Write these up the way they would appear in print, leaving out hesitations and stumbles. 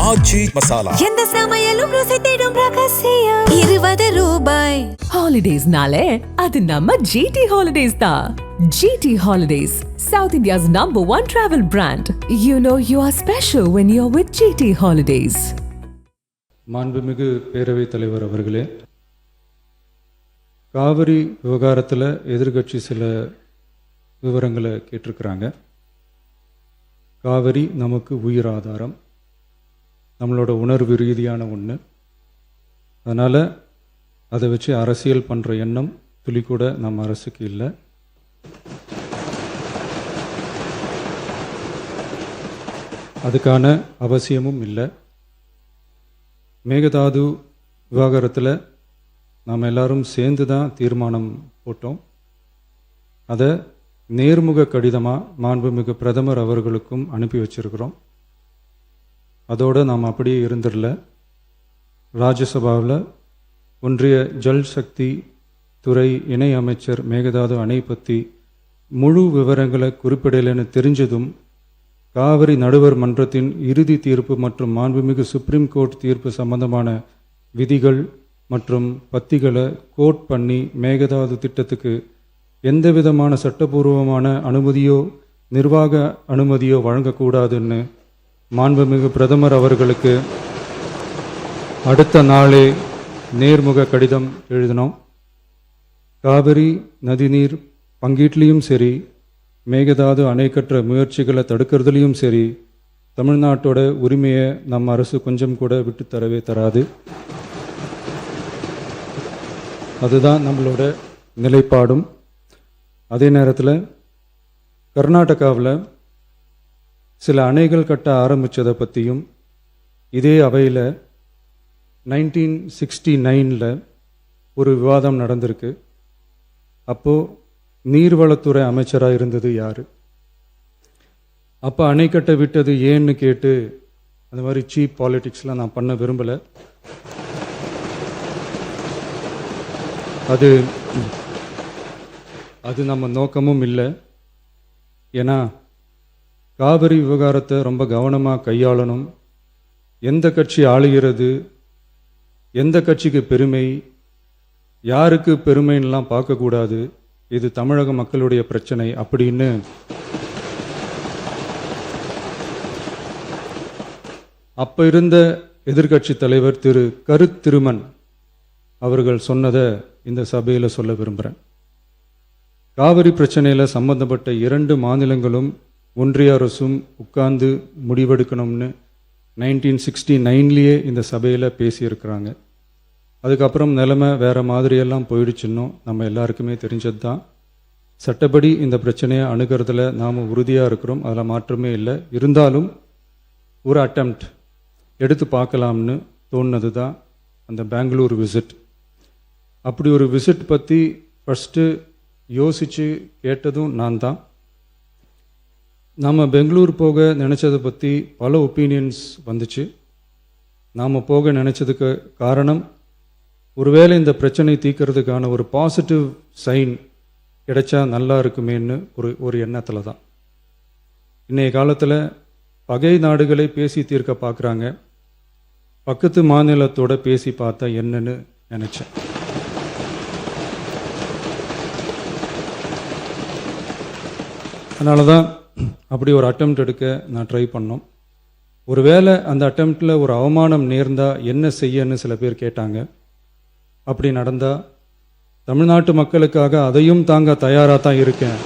ஆச்சி மசாலா. எந்த சமையலும் ருசி தேடும் ரகசியம் 20 ரூபாய். ஹாலிடேஸ்னாலே அது நம்ம GT Holidays தான். GT Holidays, South India's #1 travel brand. You know you are special when you're with GT Holidays. மாண்புமிகு பேரவைத் தலைவர் அவர்களே, காவிரி விவகாரத்தில் எதிர்கட்சி சில விவரங்களை கேட்டிருக்கிறாங்க. காவிரி நமக்கு உயிர் ஆதாரம், நம்மளோட உணர்வு ரீதியான ஒன்று. அதனால் அதை வச்சு அரசியல் பண்ணுற எண்ணம் துளி கூட நம்ம அரசுக்கு இல்லை. அதுக்கான அவசியமும் இல்லை. மேகதாது விவகாரத்தில் நாம் எல்லாரும் சேர்ந்து தான் தீர்மானம் போட்டோம். அதை நேர்முக கடிதமாக மாண்புமிகு பிரதமர் அவர்களுக்கும் அனுப்பி வச்சிருக்கிறோம். அதோடு நாம் அப்படியே இருந்துடல. ராஜ்யசபாவில் ஒன்றிய ஜல் சக்தி துறை இணை அமைச்சர் மேகதாது அணை பற்றி முழு விவரங்களை குறிப்பிடலைன்னு தெரிஞ்சதும் காவிரி நடுவர் மன்றத்தின் இறுதி தீர்ப்பு மற்றும் மாண்புமிகு சுப்ரீம் கோர்ட் தீர்ப்பு சம்பந்தமான விதிகள் மற்றும் பத்திகளை கோட் பண்ணி மேகதாது திட்டத்துக்கு எந்த விதமான சட்டபூர்வமான அனுமதியோ நிர்வாக அனுமதியோ வழங்கக்கூடாதுன்னு மாண்புமிகு பிரதமர் அவர்களுக்கு அடுத்த நாளே நேர்முக கடிதம் எழுதினோம். காவிரி நதிநீர் பங்கீட்லேயும் சரி, மேகதாது அணை கட்டுற முயற்சிகளை தடுக்கிறதுலையும் சரி, தமிழ்நாட்டோட உரிமையை நம்ம அரசு கொஞ்சம் கூட விட்டு தரவே தராது. அதுதான் நம்மளோட நிலைப்பாடும். அதே நேரத்தில் கர்நாடகாவில் சில அணைகள் கட்ட ஆரம்பித்ததை பற்றியும் இதே அவையில் 1969 ஒரு விவாதம் நடந்திருக்கு. அப்போது நீர்வளத்துறை அமைச்சராக இருந்தது யார்? அப்போ அணை கட்ட விட்டது ஏன்னு கேட்டு அந்த மாதிரி சீப் பாலிட்டிக்ஸ்லாம் நான் பண்ண விரும்பலை. அது நம்ம நோக்கமும் இல்லை. ஏன்னா காவிரி விவகாரத்தை ரொம்ப கவனமாக கையாளணும். எந்த கட்சி ஆளுகிறது, எந்த கட்சிக்கு பெருமை, யாருக்கு பெருமைன்னெலாம் பார்க்கக்கூடாது. இது தமிழக மக்களுடைய பிரச்சனை அப்படின்னு அப்போ இருந்த எதிர்கட்சி தலைவர் திரு திருமன் அவர்கள் சொன்னதை இந்த சபையில் சொல்ல விரும்புகிறேன். காவிரி பிரச்சனையில் சம்பந்தப்பட்ட 2 மாநிலங்களும் ஒன்றிய அரசும் உட்கார்ந்து முடிவெடுக்கணும்னு 1969 இந்த சபையில் பேசியிருக்கிறாங்க. அதுக்கப்புறம் நிலைமை வேறு மாதிரியெல்லாம் போயிடுச்சுன்னும் நம்ம எல்லாருக்குமே தெரிஞ்சது தான். சட்டப்படி இந்த பிரச்சனையை அணுகிறதுல நாம் உறுதியாக இருக்கிறோம், அதில் மாற்றமே இல்லை. இருந்தாலும் ஒரு அட்டெம்ப்ட் எடுத்து பார்க்கலாம்னு தோணுனது தான் அந்த பெங்களூர் விசிட். அப்படி ஒரு விசிட் பற்றி ஃபஸ்ட்டு யோசித்து கேட்டதும் நான் தான். நாம் பெங்களூர் போக நினச்சதை பற்றி பல ஒப்பீனியன்ஸ் வந்துச்சு. நாம் போக நினச்சதுக்கு காரணம், ஒருவேளை இந்த பிரச்சனை தீர்க்கறதுக்கான ஒரு பாசிட்டிவ் சைன் கிடைச்சா நல்லா இருக்குமேன்னு ஒரு எண்ணத்தில் தான். இன்றைய காலத்தில் பகை நாடுகளை பேசி தீர்க்க பார்க்குறாங்க. பக்கத்து மாநிலத்தோட பேசி பார்த்தா என்னன்னு நினச்சேன். அதனால தான் அப்படி ஒரு அட்டெம்ப்ட் எடுக்க நான் ட்ரை பண்ணோம். ஒருவேளை அந்த அட்டெம்ப்டில் ஒரு அவமானம் நேர்ந்தால் என்ன செய்யன்னு சில பேர் கேட்டாங்க. அப்படி நடந்தால் தமிழ்நாட்டு மக்களுக்காக அதையும் தாங்க தயாராக தான் இருக்கேன்.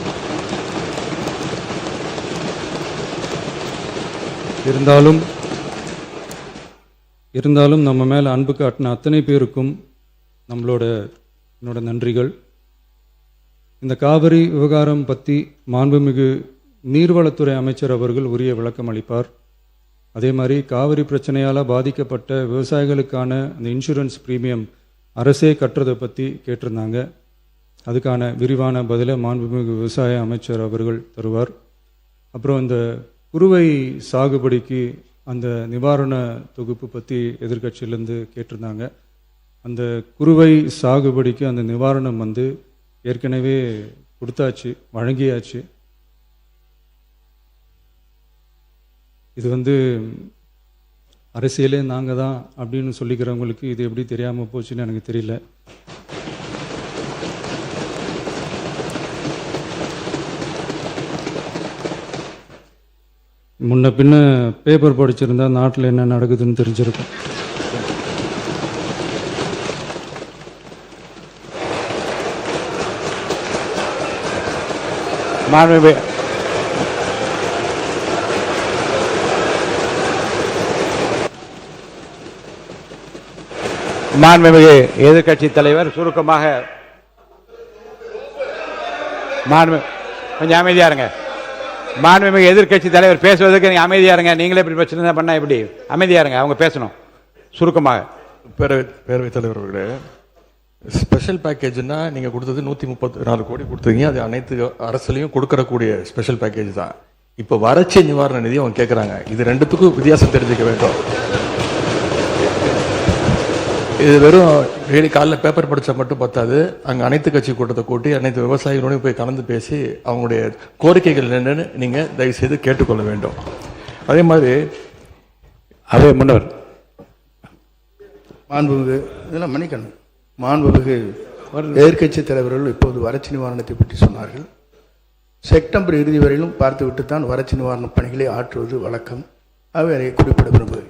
இருந்தாலும் நம்ம மேலே அன்பு காட்டின அத்தனை பேருக்கும் என்னோட நன்றிகள். இந்த காவிரி விவகாரம் பற்றி மாண்புமிகு நீர்வளத்துறை அமைச்சர் அவர்கள் உரிய விளக்கம் அளிப்பார். அதே மாதிரி காவிரி பிரச்சனையால் பாதிக்கப்பட்ட விவசாயிகளுக்கான அந்த இன்சூரன்ஸ் ப்ரீமியம் அரசே கட்டுறதை பற்றி கேட்டிருந்தாங்க. அதுக்கான விரிவான பதிலை மாண்புமிகு விவசாய அமைச்சர் அவர்கள் தருவார். அப்புறம் இந்த குறுவை சாகுபடிக்கு அந்த நிவாரண தொகுப்பு பற்றி எதிர்கட்சியிலேருந்து கேட்டிருந்தாங்க. அந்த குறுவை சாகுபடிக்கு அந்த நிவாரணம் ஏற்கனவே கொடுத்தாச்சு, வழங்கியாச்சு. இது அரசியலே நாங்கள் தான் அப்படின்னு சொல்லிக்கிறவங்களுக்கு இது எப்படி தெரியாமல் போச்சுன்னு எனக்கு தெரியல. முன்ன பின்ன பேப்பர் படிச்சிருந்தா நாட்டில் என்ன நடக்குதுன்னு தெரிஞ்சிருக்கும். மாண்புமிகு எதிர்க்கட்சி தலைவர் சுருக்கமாக கொஞ்சம் அமைதியா இருங்க. மாண்புமிகு எதிர்க்கட்சி தலைவர் பேசுவதற்கு நீங்க அமைதியா இருங்க. நீங்களே இப்படி பிரச்சனை பண்ணா எப்படி? அமைதியா இருங்க, அவங்க பேசணும் சுருக்கமாக. பேரவைத் தலைவர் அவர்களே, ஸ்பெஷல் பேக்கேஜ்னா நீங்க கொடுத்தது 134 கோடி கொடுத்தீங்க. அது அனைத்து அரசுலையும் கொடுக்கறக்கூடிய ஸ்பெஷல் பேக்கேஜ் தான். இப்ப வறட்சி நிவாரண நிதி அவங்க கேட்கறாங்க. இது ரெண்டுத்துக்கும் வித்தியாசம் தெரிஞ்சுக்க வேண்டும். இது வெறும் டெய்லி காலைல பேப்பர் படிச்சா மட்டும் பத்தாது. அங்கே அனைத்து கட்சி கூட்டத்தை கூட்டி அனைத்து விவசாயிகளோடையும் போய் கலந்து பேசி அவங்களுடைய கோரிக்கைகள் என்னன்னு நீங்க தயவு செய்து கேட்டுக்கொள்ள வேண்டும். அதே மாதிரி முன்னவர் மாண்புமிகு இதெல்லாம் மன்னிக்கணும். மாண்புமிகு எதிர்க்கட்சி தலைவர்கள் இப்போது வறட்சி நிவாரணத்தை பற்றி சொன்னார்கள். செப்டம்பர் இறுதி வரையிலும் பார்த்துவிட்டு தான் வறட்சி நிவாரண பணிகளை ஆற்றுவது வழக்கம். அவை அதை குறிப்பிட விரும்புகிறேன்.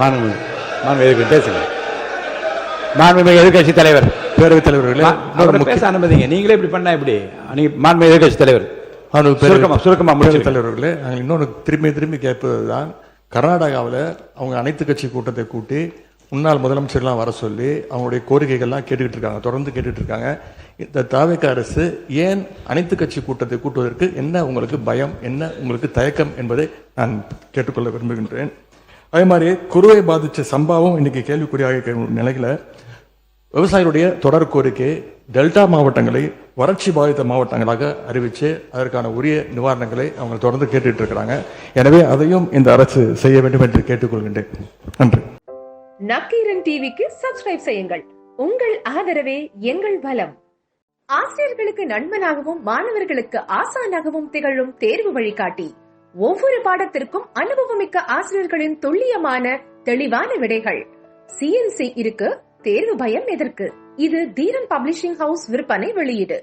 மாண்புமிகு எதிர்க்கட்சி தலைவர், பேரவைத் தலைவர்களே, பேச அனுமதிங்க. நீங்களே இப்படி பண்ணா எப்படி? மாண்புமிகு எதிர்க்கட்சி தலைவர் சுருக்கமா முடிவு. தலைவர்களே, நாங்கள் இன்னொன்று திரும்பி கேட்பதுதான், கர்நாடகாவில் அவங்க அனைத்து கட்சி கூட்டத்தை கூட்டி முன்னாள் முதலமைச்சர்லாம் வர சொல்லி அவங்களுடைய கோரிக்கைகள்லாம் கேட்டுக்கிட்டு இருக்காங்க, தொடர்ந்து கேட்டுட்டு இருக்காங்க. இந்த தாவேக அரசு ஏன் அனைத்து கட்சி கூட்டத்தை கூட்டுவதற்கு என்ன உங்களுக்கு பயம், என்ன உங்களுக்கு தயக்கம் என்பதை நான் கேட்டுக்கொள்ள விரும்புகின்றேன். அதே மாதிரி குறுவை பாதித்த சம்பவம் இன்னைக்கு கேள்விக்குறியாக நிலையில விவசாயிகளுடைய தொடர் கோரிக்கை டெல்டா மாவட்டங்களை வறட்சி பாதித்த மாவட்டங்களாக அறிவித்து அதற்கான உரிய நிவாரணங்களை அவங்க தொடர்ந்து கேட்டுட்டு இருக்கிறாங்க. எனவே அதையும் இந்த அரசு செய்ய வேண்டும் என்று கேட்டுக்கொள்கின்றேன். நன்றி. நக்கீரன் டிவிக்கு சப்ஸ்கிரைப் செய்யுங்கள். உங்கள் ஆதரவே எங்கள் பலம். ஆசிரியர்களுக்கு நண்பனாகவும் மாணவர்களுக்கு ஆசானாகவும் திகழும் தேர்வு வழிகாட்டி. ஒவ்வொரு பாடத்திற்கும் அனுபவமிக்க ஆசிரியர்களின் துல்லியமான தெளிவான விடைகள். CNC இருக்கு, தேர்வு பயம் எதற்கு? இது தீரன் பப்ளிஷிங் ஹவுஸ் விற்பனை வெளியீடு.